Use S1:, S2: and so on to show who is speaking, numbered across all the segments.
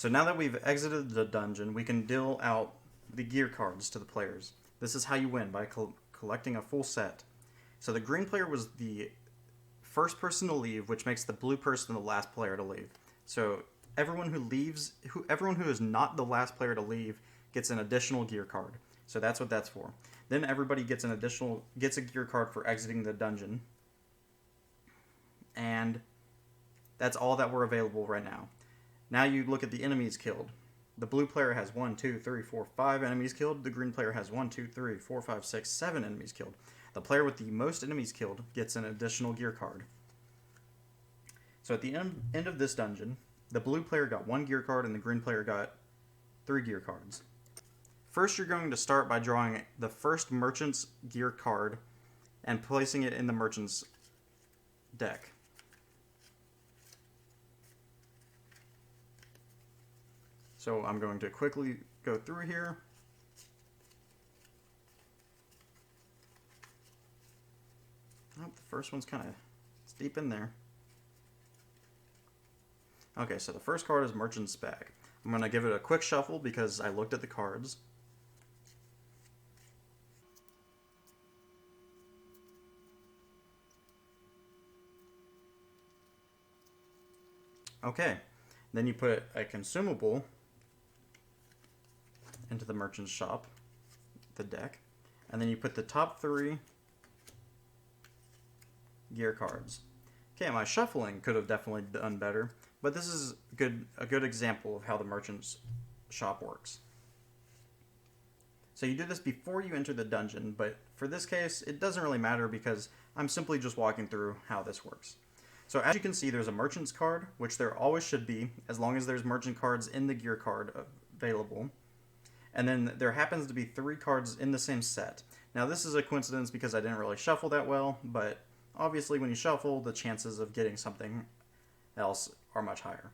S1: So now that we've exited the dungeon, we can deal out the gear cards to the players. This is how you win, by collecting a full set. So the green player was the first person to leave, which makes the blue person the last player to leave. So everyone who is not the last player to leave gets an additional gear card. So that's what that's for. Then everybody gets a gear card for exiting the dungeon. And that's all that were available right now. Now you look at the enemies killed. The blue player has 1, 2, 3, 4, 5 enemies killed. The green player has 1, 2, 3, 4, 5, 6, 7 enemies killed. The player with the most enemies killed gets an additional gear card. So at the end of this dungeon, the blue player got 1 gear card and the green player got 3 gear cards. First, you're going to start by drawing the first merchant's gear card and placing it in the merchant's deck. So I'm going to quickly go through here. Oh, the first one's kind of deep in there. Okay, so the first card is Merchant's Bag. I'm going to give it a quick shuffle because I looked at the cards. Okay, then you put a consumable into the merchant's shop, the deck, and then you put the top 3 gear cards. Okay, my shuffling could have definitely done better, but this is a good example of how the merchant's shop works. So you do this before you enter the dungeon, but for this case, it doesn't really matter because I'm simply just walking through how this works. So as you can see, there's a merchant's card, which there always should be, as long as there's merchant cards in the gear card available. And then there happens to be 3 cards in the same set. Now this is a coincidence because I didn't really shuffle that well, but obviously when you shuffle, the chances of getting something else are much higher.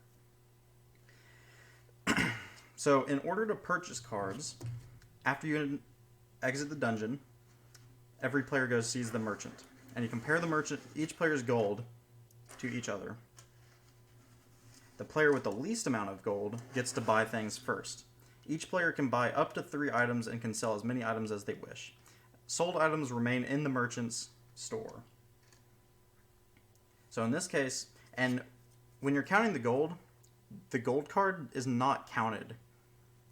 S1: So in order to purchase cards, after you exit the dungeon, every player sees the merchant. And you compare each player's gold to each other. The player with the least amount of gold gets to buy things first. Each player can buy up to 3 items and can sell as many items as they wish. Sold items remain in the merchant's store. So in this case, and when you're counting the gold card is not counted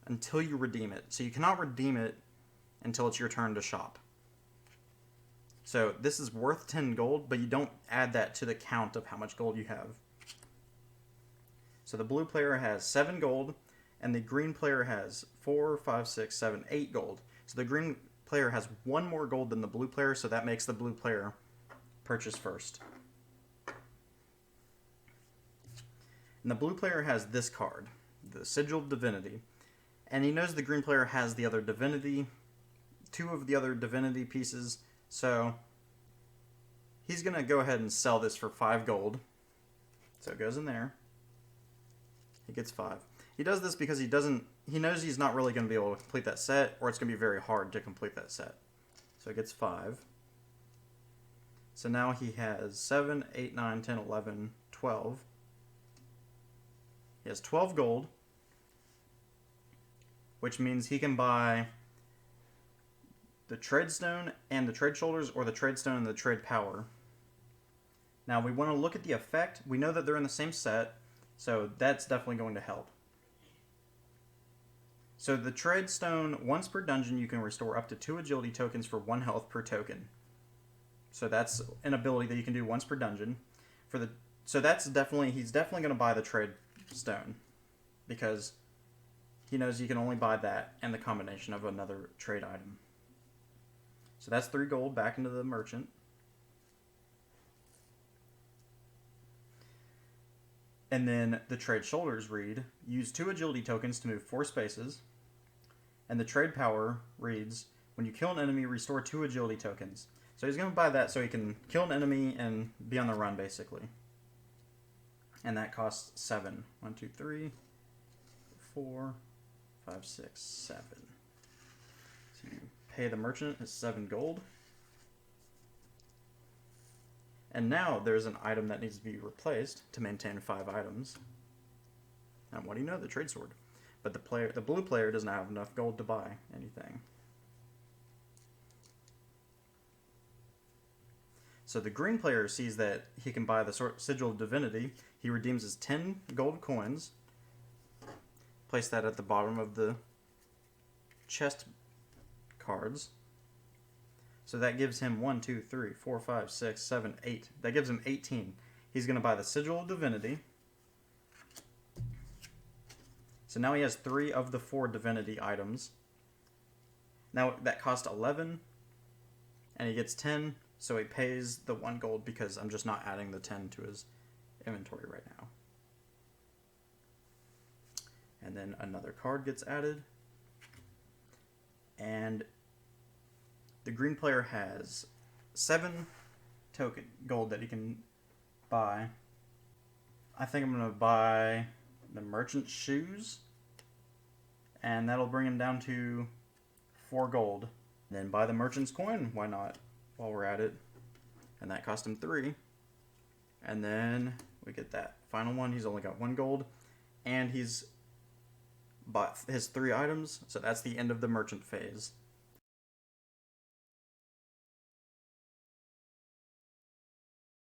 S1: until you redeem it. So you cannot redeem it until it's your turn to shop. So this is worth 10 gold, but you don't add that to the count of how much gold you have. So the blue player has 7 gold, and the green player has 4, 5, 6, 7, 8 gold. So the green player has 1 more gold than the blue player, so that makes the blue player purchase first. And the blue player has this card, the Sigil of Divinity. And he knows the green player has the other divinity, 2 of the other divinity pieces, so he's going to go ahead and sell this for 5 gold. So it goes in there. He gets 5. He does this because he knows he's not really going to be able to complete that set, or it's going to be very hard to complete that set. So it gets 5. So now he has 7, 8, 9, 10, 11, 12. He has 12 gold, which means he can buy the Trade Stone and the Trade Shoulders, or the Trade Stone and the Trade Power. Now we want to look at the effect. We know that they're in the same set, so that's definitely going to help. So the Trade Stone, once per dungeon, you can restore up to 2 agility tokens for 1 health per token. So that's an ability that you can do once per dungeon. So he's definitely going to buy the Trade Stone because he knows you can only buy that and the combination of another trade item. So that's 3 gold back into the merchant. And then the Trade Shoulders read, use 2 agility tokens to move 4 spaces. And the Trade Power reads, when you kill an enemy, restore 2 agility tokens. So he's going to buy that so he can kill an enemy and be on the run, basically. And that costs 7. 1, 2, 3, 4, 5, 6, 7. So you pay the merchant his 7 gold. And now there's an item that needs to be replaced to maintain 5 items. And what do you know? The trade sword. But the blue player doesn't have enough gold to buy anything. So the green player sees that he can buy the Sigil of Divinity. He redeems his 10 gold coins. Place that at the bottom of the chest cards. So that gives him 1, 2, 3, 4, 5, 6, 7, 8. That gives him 18. He's going to buy the Sigil of Divinity. So now he has 3 of the 4 divinity items. Now that cost 11. And he gets 10. So he pays the 1 gold because I'm just not adding the 10 to his inventory right now. And then another card gets added. And the green player has 7 token gold that he can buy. I think I'm going to buy the merchant's shoes. And that'll bring him down to 4 gold. Then buy the merchant's coin. Why not? While we're at it. And that cost him 3. And then we get that final one. He's only got 1 gold. And he's bought his 3 items. So that's the end of the merchant phase.